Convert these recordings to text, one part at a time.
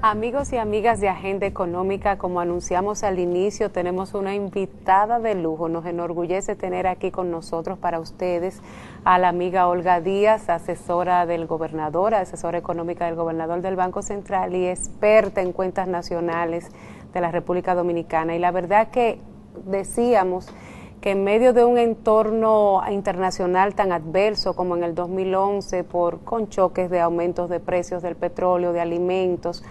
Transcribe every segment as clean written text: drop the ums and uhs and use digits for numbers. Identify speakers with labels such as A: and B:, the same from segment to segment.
A: Amigos y amigas de Agenda Económica, como anunciamos al inicio, tenemos una invitada de lujo. Nos enorgullece tener aquí con nosotros para ustedes a la amiga Olga Díaz, asesora del gobernador, asesora económica del gobernador del Banco Central y experta en cuentas nacionales de la República Dominicana. Y la verdad que decíamos que en medio de un entorno internacional tan adverso como en el 2011, con choques de aumentos de precios del petróleo, de alimentos,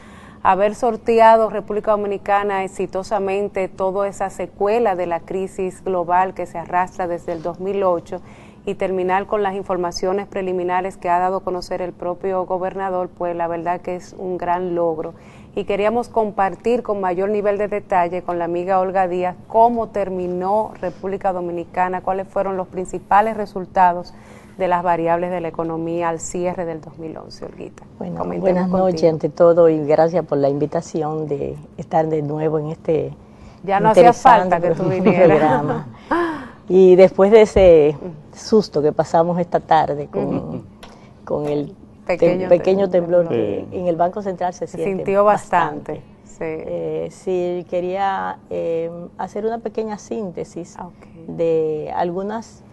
A: haber sorteado República Dominicana exitosamente toda esa secuela de la crisis global que se arrastra desde el 2008 y terminar con las informaciones preliminares que ha dado a conocer el propio gobernador, pues la verdad que es un gran logro. Y queríamos compartir con mayor nivel de detalle con la amiga Olga Díaz cómo terminó República Dominicana, cuáles fueron los principales resultados de las variables de la economía al cierre del 2011, Olguita.
B: Bueno, buenas noches ante todo y gracias por la invitación de estar de nuevo en este
A: ya no hacía falta que tú vinieras.
B: Programa. Y después de ese susto que pasamos esta tarde con el pequeño temblor que en el Banco Central se
A: sintió bastante.
B: Sí, quería hacer una pequeña síntesis de algunas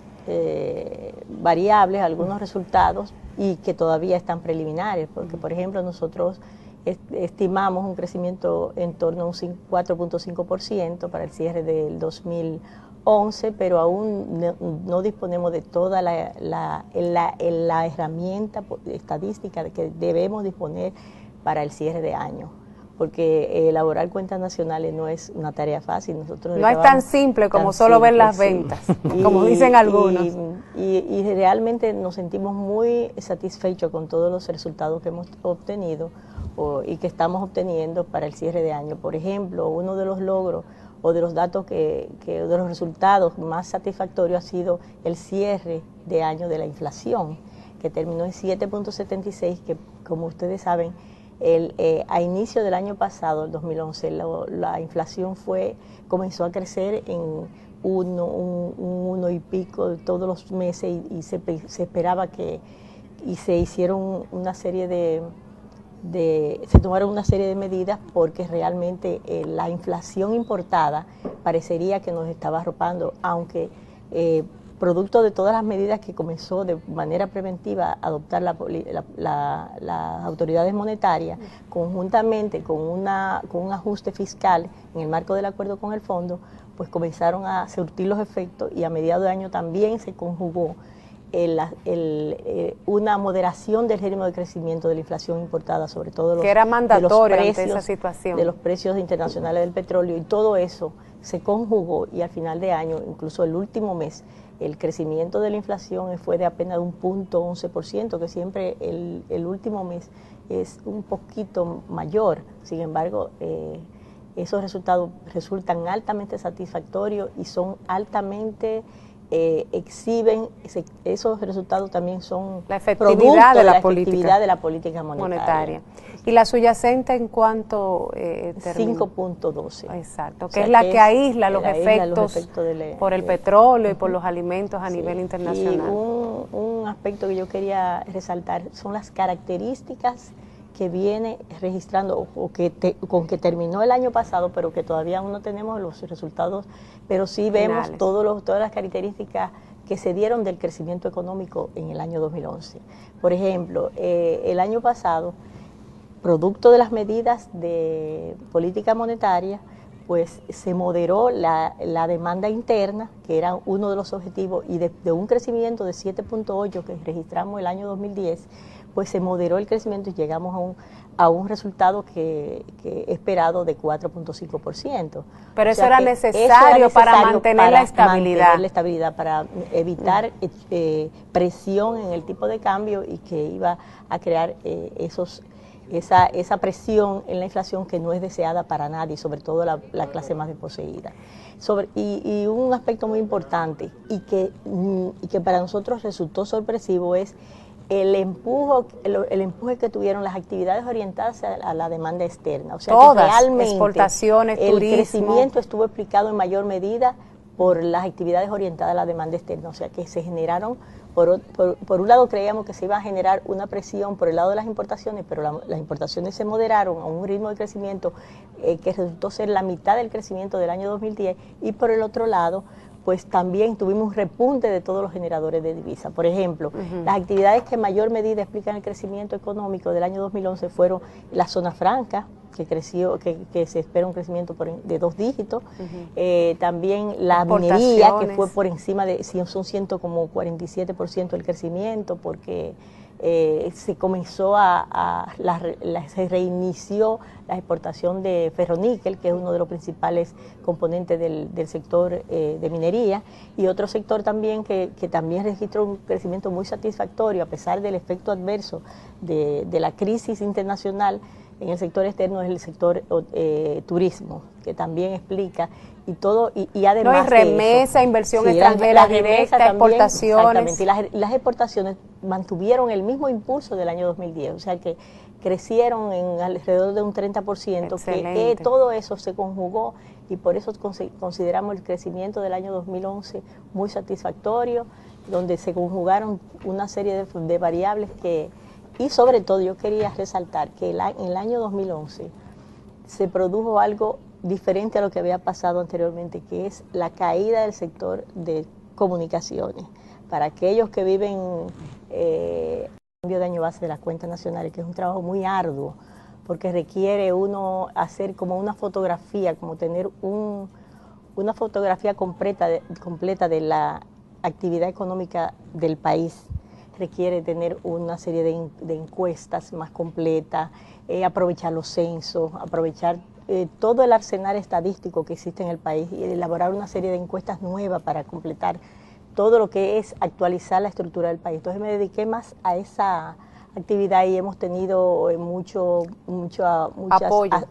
B: variables, algunos resultados y que todavía están preliminares, porque por ejemplo nosotros estimamos un crecimiento en torno a un 4.5% para el cierre del 2011, pero aún no disponemos de toda la herramienta estadística de que debemos disponer para el cierre de año, porque elaborar cuentas nacionales no es una tarea fácil. Nosotros
A: no es tan simple como solo ver las ventas, como dicen algunos.
B: Y realmente nos sentimos muy satisfechos con todos los resultados que hemos obtenido y que estamos obteniendo para el cierre de año. Por ejemplo, uno de los logros o de los datos de los resultados más satisfactorios ha sido el cierre de año de la inflación, que terminó en 7.76, que como ustedes saben, a inicio del año pasado, el 2011, la inflación comenzó a crecer en uno y pico de todos los meses y se esperaba y se hicieron se tomaron una serie de medidas porque realmente la inflación importada parecería que nos estaba arropando, aunque producto de todas las medidas que comenzó de manera preventiva a adoptar las autoridades monetarias, conjuntamente con un ajuste fiscal en el marco del acuerdo con el fondo, pues comenzaron a surtir los efectos y a mediados de año también se conjugó una moderación del ritmo de crecimiento de la inflación importada, sobre todo
A: que era mandatorio ante esa situación
B: de los precios internacionales del petróleo, y todo eso se conjugó y al final de año, incluso el último mes, el crecimiento de la inflación fue de apenas un 0.11%, que siempre el último mes es un poquito mayor. Sin embargo, esos resultados resultan altamente satisfactorios y son altamente exhiben, esos resultados también son
A: la efectividad de la
B: política monetaria.
A: ¿Y la subyacente en cuánto
B: 5.12?
A: Exacto, que es la que aísla los efectos por el petróleo y por los alimentos a nivel internacional.
B: Y un aspecto que yo quería resaltar son las características que viene registrando con que terminó el año pasado, pero que todavía aún no tenemos los resultados, pero sí vemos todas las características que se dieron del crecimiento económico en el año 2011. Por ejemplo, el año pasado, producto de las medidas de política monetaria, pues se moderó la demanda interna, que era uno de los objetivos, y de un crecimiento de 7.8 que registramos el año 2010, pues se moderó el crecimiento y llegamos a un resultado que esperado de 4.5%.
A: Pero eso era necesario para mantener la estabilidad.
B: Para evitar presión en el tipo de cambio y que iba a crear esa presión en la inflación que no es deseada para nadie, sobre todo la clase más desposeída. Y un aspecto muy importante y que para nosotros resultó sorpresivo es el empuje que tuvieron las actividades orientadas a la demanda externa. O sea,
A: todas,
B: que realmente
A: exportaciones,
B: el
A: turismo.
B: Crecimiento estuvo explicado en mayor medida por las actividades orientadas a la demanda externa. O sea, que se generaron Por un lado creíamos que se iba a generar una presión por el lado de las importaciones, pero las importaciones se moderaron a un ritmo de crecimiento que resultó ser la mitad del crecimiento del año 2010, y por el otro lado, pues también tuvimos un repunte de todos los generadores de divisa. Por ejemplo, las actividades que en mayor medida explican el crecimiento económico del año 2011 fueron la zona franca, que creció, que se espera un crecimiento de 2 dígitos, también la minería, que fue por encima de, son 147% del crecimiento, porque se comenzó se reinició la exportación de ferroníquel, que es uno de los principales componentes del sector de minería, y otro sector también que también registró un crecimiento muy satisfactorio a pesar del efecto adverso de la crisis internacional en el sector externo, es el sector turismo, que también explica, y además
A: no hay remesa, inversión extranjera directa, exportaciones.
B: Exactamente, y las exportaciones mantuvieron el mismo impulso del año 2010, o sea que crecieron en alrededor de un 30%, que todo eso se conjugó, y por eso consideramos el crecimiento del año 2011 muy satisfactorio, donde se conjugaron una serie de variables y sobre todo yo quería resaltar que en el año 2011 se produjo algo diferente a lo que había pasado anteriormente, que es la caída del sector de comunicaciones. Para aquellos que viven el cambio de año base de las cuentas nacionales, que es un trabajo muy arduo, porque requiere uno hacer como una fotografía, como tener una fotografía completa de la actividad económica del país. Requiere tener una serie de encuestas más completas, aprovechar los censos, aprovechar todo el arsenal estadístico que existe en el país y elaborar una serie de encuestas nuevas para completar todo lo que es actualizar la estructura del país. Entonces me dediqué más a esa actividad y hemos tenido mucho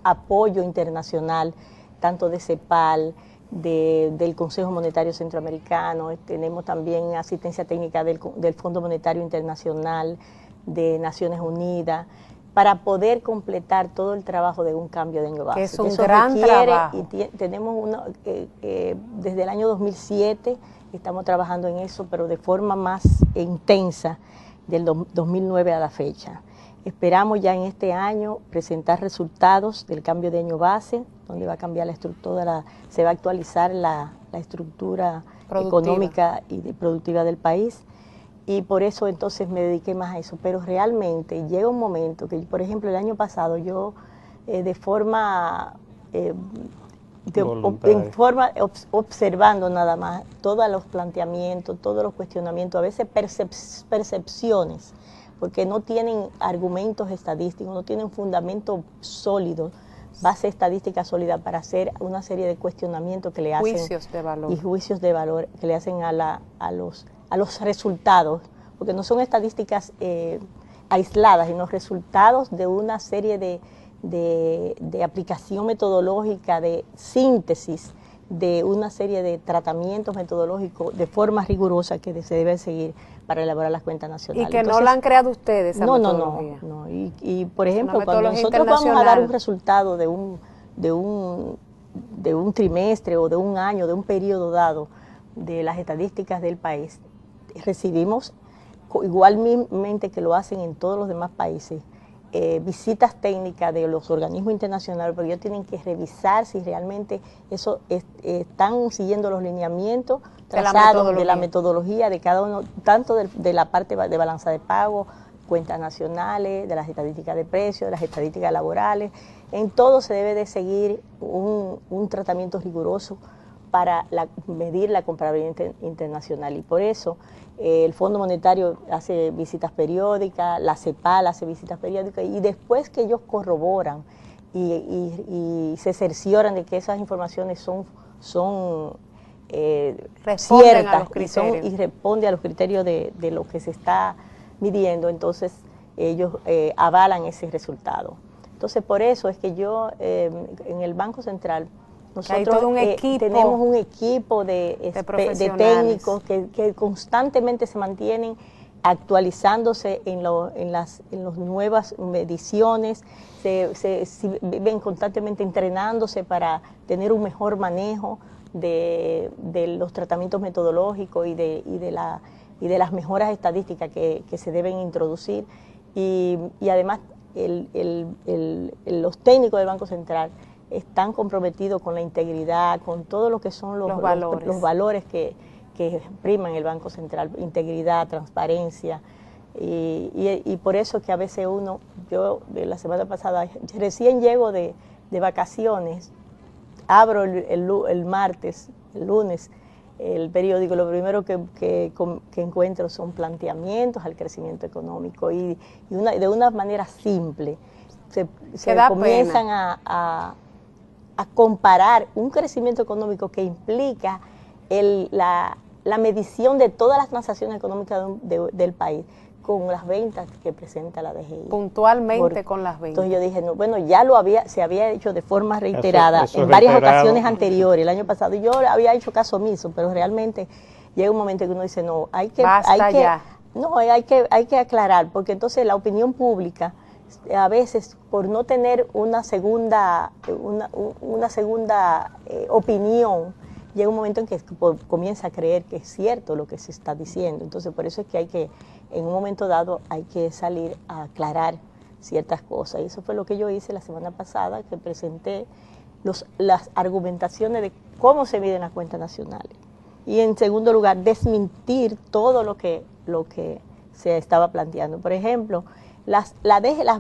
B: apoyo internacional, tanto de CEPAL, del Consejo Monetario Centroamericano, tenemos también asistencia técnica del Fondo Monetario Internacional, de Naciones Unidas, para poder completar todo el trabajo de un cambio de año base.
A: Que es un gran trabajo.
B: Y tenemos desde el año 2007 estamos trabajando en eso, pero de forma más intensa del 2009 a la fecha. Esperamos ya en este año presentar resultados del cambio de año base, donde va a cambiar la estructura, se va a actualizar la estructura económica y productiva del país, y por eso entonces me dediqué más a eso. Pero realmente llega un momento que, por ejemplo, el año pasado yo observando nada más todos los planteamientos, todos los cuestionamientos, a veces percepciones, porque no tienen argumentos estadísticos, no tienen fundamento sólido, base estadística sólida para hacer una serie de cuestionamientos que le hacen.
A: Juicios de valor.
B: Y juicios de valor que le hacen a los resultados, porque no son estadísticas aisladas, sino resultados de una serie de aplicación metodológica, de síntesis, de una serie de tratamientos metodológicos de forma rigurosa que se debe seguir para elaborar las cuentas nacionales.
A: Y que entonces, no la han creado ustedes, esa metodología.
B: No. Y por ejemplo, cuando nosotros vamos a dar un resultado de un trimestre o de un año, de un periodo dado de las estadísticas del país, recibimos, igualmente que lo hacen en todos los demás países, visitas técnicas de los organismos internacionales, porque ellos tienen que revisar si realmente eso están siguiendo los lineamientos trazados de la metodología de cada uno, tanto de la parte de balanza de pago, cuentas nacionales, de las estadísticas de precios, de las estadísticas laborales. En todo se debe de seguir un tratamiento riguroso para medir la comparabilidad internacional, y por eso el Fondo Monetario hace visitas periódicas, la CEPAL hace visitas periódicas, y después que ellos corroboran y se cercioran de que esas informaciones son ciertas y responden a los criterios de lo que se está midiendo, entonces ellos avalan ese resultado. Entonces por eso es que yo en el Banco Central nosotros tenemos un equipo de técnicos que constantemente se mantienen actualizándose en las nuevas mediciones, se viven constantemente entrenándose para tener un mejor manejo de los tratamientos metodológicos y de y de las mejoras estadísticas que se deben introducir. Y además los técnicos del Banco Central están comprometidos con la integridad, con todo lo que son los valores que priman el Banco Central, integridad, transparencia. Y por eso que a veces yo la semana pasada, recién llego de vacaciones, abro el lunes, el periódico, lo primero que encuentro son planteamientos al crecimiento económico y de una manera simple se comienzan a comparar un crecimiento económico que implica la medición de todas las transacciones económicas del país con las ventas que presenta la DGI.
A: Puntualmente con las ventas.
B: Entonces yo dije, no, bueno, ya se había hecho de forma reiterada en varias ocasiones anteriores, el año pasado, y yo había hecho caso omiso, pero realmente llega un momento que uno dice, no, hay que aclarar, porque entonces la opinión pública, a veces por no tener una segunda opinión, llega un momento en que comienza a creer que es cierto lo que se está diciendo. Entonces, por eso es que en un momento dado, hay que salir a aclarar ciertas cosas. Y eso fue lo que yo hice la semana pasada, que presenté las argumentaciones de cómo se miden las cuentas nacionales. Y en segundo lugar, desmentir todo lo que se estaba planteando. Por ejemplo, las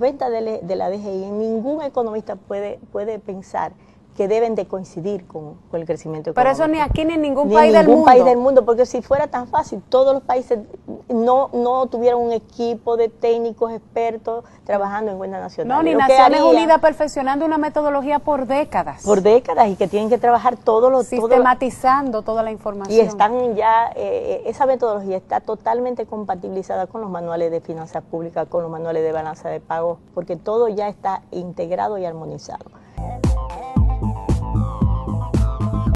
B: ventas de la DGI, ningún economista puede pensar que deben de coincidir con el crecimiento económico.
A: Pero eso ni aquí ni en ningún país del mundo.
B: País del mundo, porque si fuera tan fácil, todos los países no tuvieran un equipo de técnicos expertos trabajando en cuentas nacionales.
A: No, ni Naciones Unidas perfeccionando una metodología por décadas.
B: Por décadas, y que tienen que trabajar
A: sistematizando toda la información.
B: Y están ya, esa metodología está totalmente compatibilizada con los manuales de finanzas públicas, con los manuales de balanza de pagos, porque todo ya está integrado y armonizado.